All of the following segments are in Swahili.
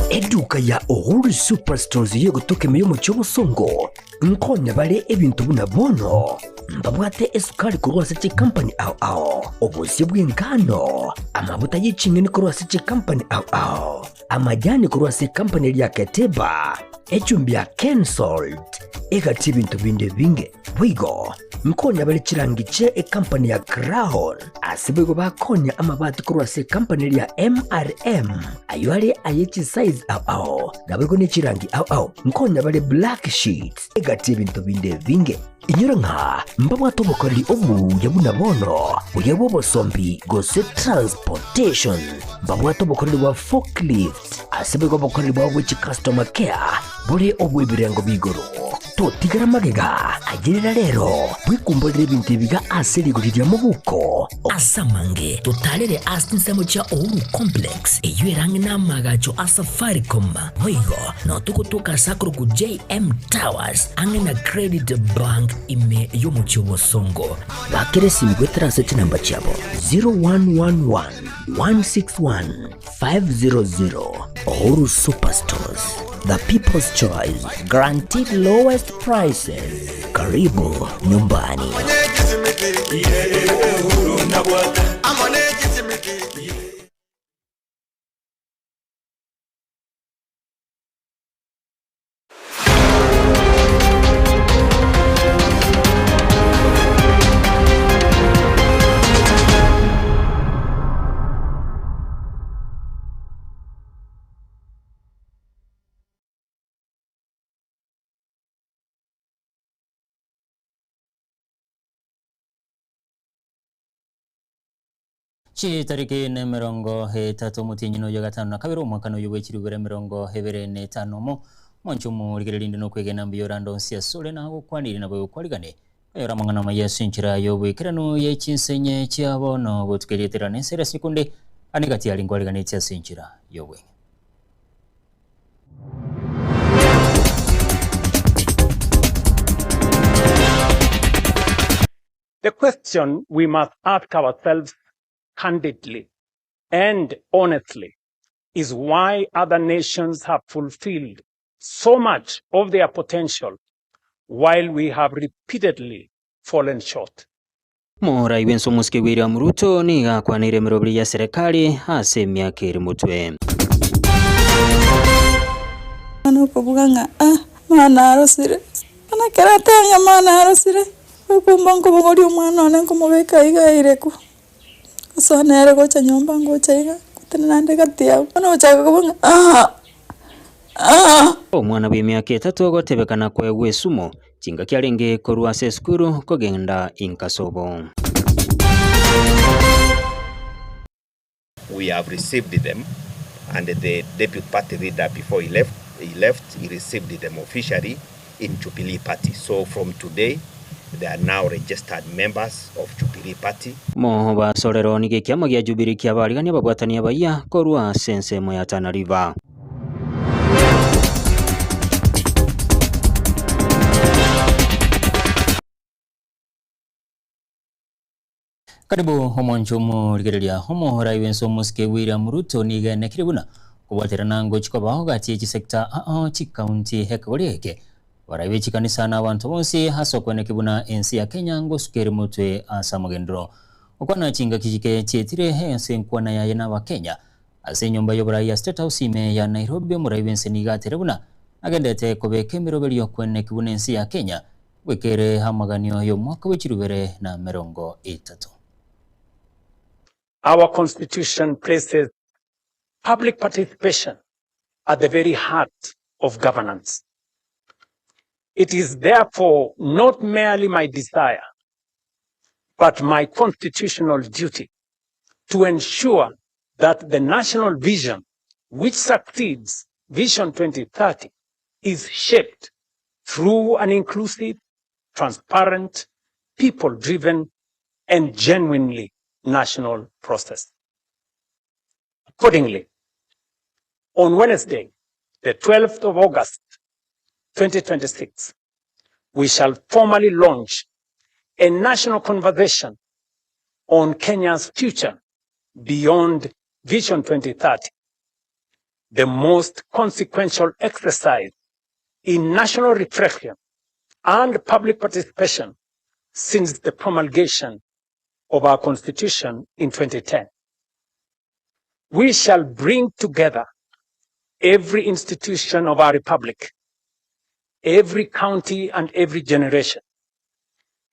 Eduka ya Uhuru Superstores yo gutokemeyo mu cy'obusongo nkonya bale ebintu buna bono mbabwate esukari kurwase chi company ao obusi bw'ingano amavuta y'ichinge ni kurwase chi company ao amajani kurwase company ya Keteba echumbi ya Salt egati bintu binde binge bwigo nkonya bale chirangiche company ya Crown asibego bakonya amabati kurwase company ya MRM aywale ayechi size ao nabego ni chirangi ao nkonya bale black sheets egati bintu binde binge inyura nka mbabwa tobokoreri obu yabuna bono uyabo bosombi gose transportation mbabwa tobokoreri wa forklift asibego bokoreri wa which customer care buri obu ibirengo bigoro to tigara magega agirira rero bwikumbolere ibintu biga aserigurira mu buko asamange totalere asinsemo cha Uhuru complex eyuerange na magacho Safaricom hoigo no tukutuka sakuru ku JM Towers ange na credit bank ime yomucho bosongo bakere simgwe transit number chabo 0111 161 500 Uhuru Superstores, the people's choice, guaranteed lowest prices. Karibu nyumbani. Tariki ne mirongo hetatu mutinyino ya gatanu na kabiri umwaka n'uy'ubwekirigure mirongo hebere n'etano monchumu ligirinde no kwegena mbiyorando nsia sole na gukwanira nabo kwarigane ayora mangana mayasinchira y'obwekirano y'ekinsenye cy'abono butwereterane sera sekunde anigati yalingwarigane cy'asinchira y'obwe. The question we must ask ourselves candidly and honestly is why other nations have fulfilled so much of their potential while we have repeatedly fallen short. Murai wenso muske William Ruto ni gakwanire mirobiri ya serikali hase myaka iri mutwe. Ano kubuganga mana arosire ana karate ya mana arosire kumbango bongori umwana nko mubeka igaireko so nere gocha nyomba ngocha iga kutenande gatia ana uchaga kubunga omwana w'emyaka 3 ogotebekana kwegwe sumo chinga kyalenge korwase skuru kogenda inkasobo. We have received them, and the deputy party leader before he left, he received them officially in Jubilee Party. So from today they are now registered members of Jubilee Party. Mo basorero ni kiama gya Jubilee kyabarigania babwatania baya korwa sense mo ya Tana River. Karibu homonchomo ligerelia homo horai wenso muske William Ruto niga nekiribuna kubwaterana ngo chikobaho gati ekisekta chikaunti hekagoleke waraiwe chikanisa na abantu bonse haso kwene kibuna ensi ya Kenya ngo sukeri mutwe asamugendro okwana chinga kijike tietire hense nkwana ya yana wa Kenya ase nyumba yobora ya State House ime ya Nairobi muraiwe ense niga terebuna agendete kobeke mirobelio kwene kibuna ensi ya Kenya wekere hamaganio yo mwaka wechirubere na merongo 3. Our constitution places public participation at the very heart of governance. It is therefore not merely my desire, but my constitutional duty to ensure that the national vision, which succeeds Vision 2030, is shaped through an inclusive, transparent, people-driven, and genuinely national process. Accordingly, on Wednesday, the 12th of August, 2026, we shall formally launch a national conversation on Kenya's future beyond Vision 2030, the most consequential exercise in national reflection and public participation since the promulgation of our Constitution in 2010. We shall bring together every institution of our republic, every county and every generation,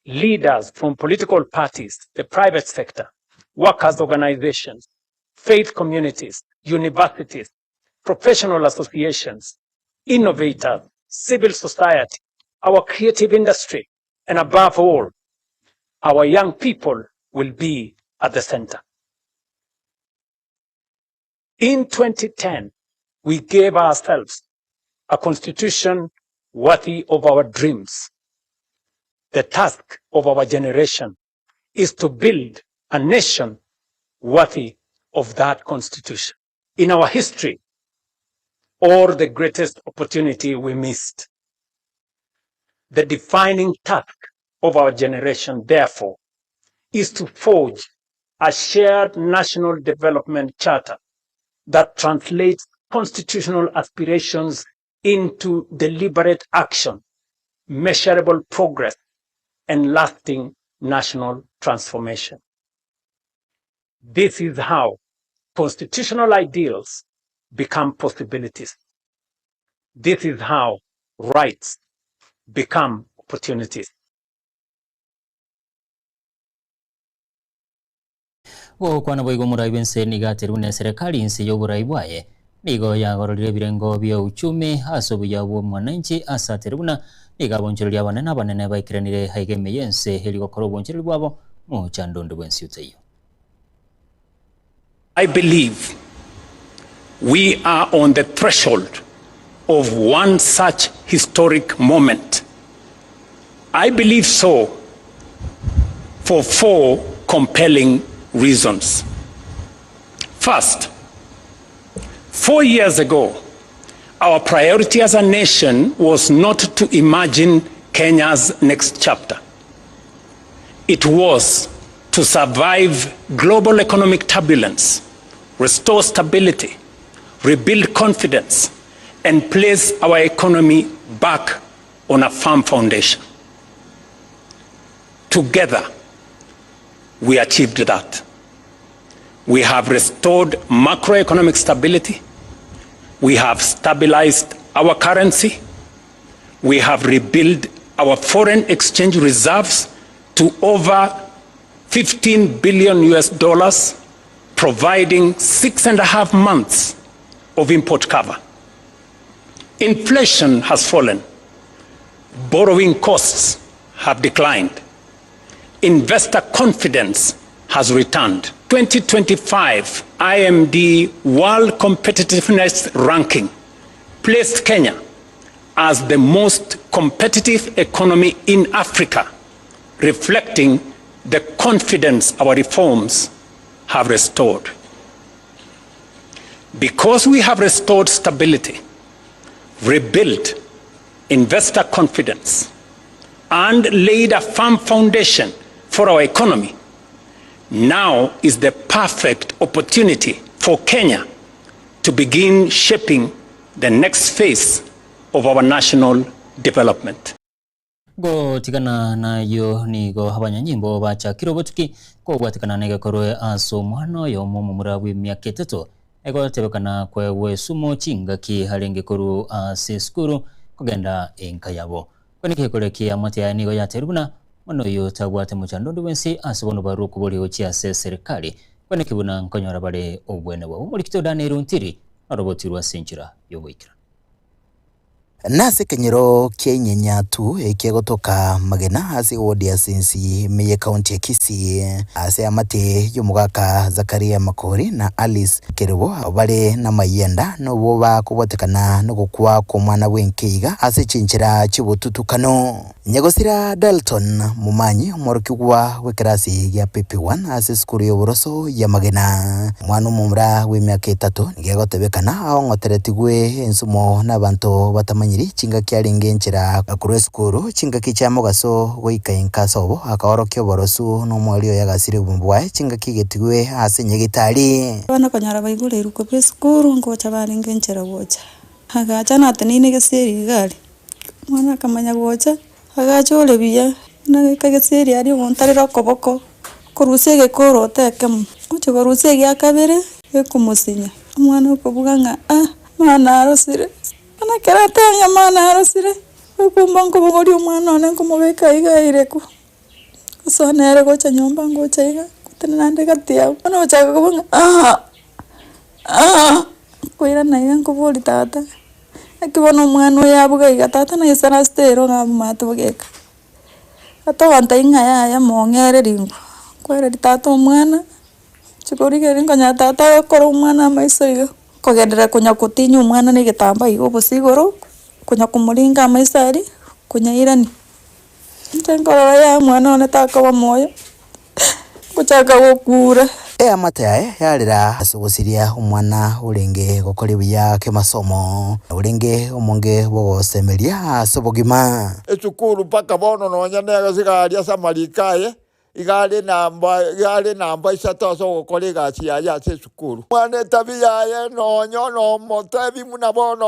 leaders from political parties, the private sector, workers' organizations, faith communities, universities, professional associations, innovators, civil society, our creative industry, and above all, our young people will be at the center. In 2010, we gave ourselves a constitution worthy of our dreams. The task of our generation is to build a nation worthy of that constitution. In our history, or the greatest opportunity we missed. The defining task of our generation, therefore, is to forge a shared national development charter that translates constitutional aspirations into deliberate action, measurable progress, and lasting national transformation. This is how constitutional ideals become possibilities. This is how rights become opportunities. Gukwana boigo muraibense nigaterune serikali insi y'oburayibwaye nigo yagororire birengo bya uchumi asobu yabo mwananchi asateruna nigabonjero abanene baikiranire haigemeye ense heligokoro bonjero bwabo mu chandondo bwensi uteyo. I believe we are on the threshold of one such historic moment. I believe so for 4 compelling reasons. First, 4 years ago, our priority as a nation was not to imagine Kenya's next chapter. It was to survive global economic turbulence, restore stability, rebuild confidence, and place our economy back on a firm foundation. Together, we achieved that. We have restored macroeconomic stability. We have stabilized our currency. We have rebuilt our foreign exchange reserves to over $15 billion, providing 6.5 months of import cover. Inflation has fallen. Borrowing costs have declined. Investor confidence has returned. 2025 IMD World Competitiveness Ranking placed Kenya as the most competitive economy in Africa, reflecting the confidence our reforms have restored. Because we have restored stability, rebuilt investor confidence, and laid a firm foundation for our economy, now is the perfect opportunity for Kenya to begin shaping the next phase of our national development. Go tikana na yo ni go habanyanyimbo bacha kirobotuki ko gwatikana nege korwe aso mwana yo momo murawi myaka 3 ego tebekana kwewe sumo chinga ki harenge koru ase skuru kugenda enka yabo kwenike koleki amate ya nigo ya terubuna mono yo tagwate muchandondo wensi asobono baru kubori ochi ase serikali kwenike buna nkonyora bare obwene wa muri kitodane runtiri aroboti rwa senchira yoboikira nase kenyero kyenyenyatu ekegotoka magena ase wodi ya sensi meye county ya Kisii ase amate yomugaka Zakaria Makori na Alice Kerebo bale na mayenda no boba kubotekana no gukwa ko mwana wenkeiga ase chinchira chibututukano nyegosira Dalton mumanyi morokigwa wekrasi ya PP1 ase skuru yoboroso ya magena mwana mumra we myaka 3 ngegotebekana aongoteretigwe ensumo n'abantu batama manyiri chinga kiaringe njira kurwe skuru chinga kicha mugaso goika inkasobo akaorokyo borosu no mwalio yagasire bumbwae chinga kigetigwe ase nyegitari bana konyara baigure iruko pe skuru ngocha baringe njira gocha agacha natenine geseri gari mwana kamanya gocha agacha ole biya na kageseri ari montarira koboko kurusege koro tekemu uche kurusege akabere ekumusinya mwana ukovuga nga mwana arosire ana kerate anya mwana arosire ukumba nkobogori umwana one nkomubeka igaireku usonere gocha nyomba ngocha iga kutenande gatia ana uchaga kuvuga kuira na iga nkobori tata akibona umwana uya abuga iga tata na isana stero nga matubugeka atawanta inga ya mongere ringo kwere tata umwana chikori ringo tata koro umwana maiso iga kogendera kunya kutinyu umwana ni gitamba igo busigoro kunya kumuringa maisari kunya irani ntenkora ya mwana one takawa moyo kuchaka gukura amatae yarira asugosiria umwana urenge gukora biya ke masomo urenge umonge bogosemeria asobogima esukuru paka bono nonya nega sigaria samarikaye igale namba isatoso gukora igasi ya se sukuru mwana tabia ye nonyo no motebi muna bono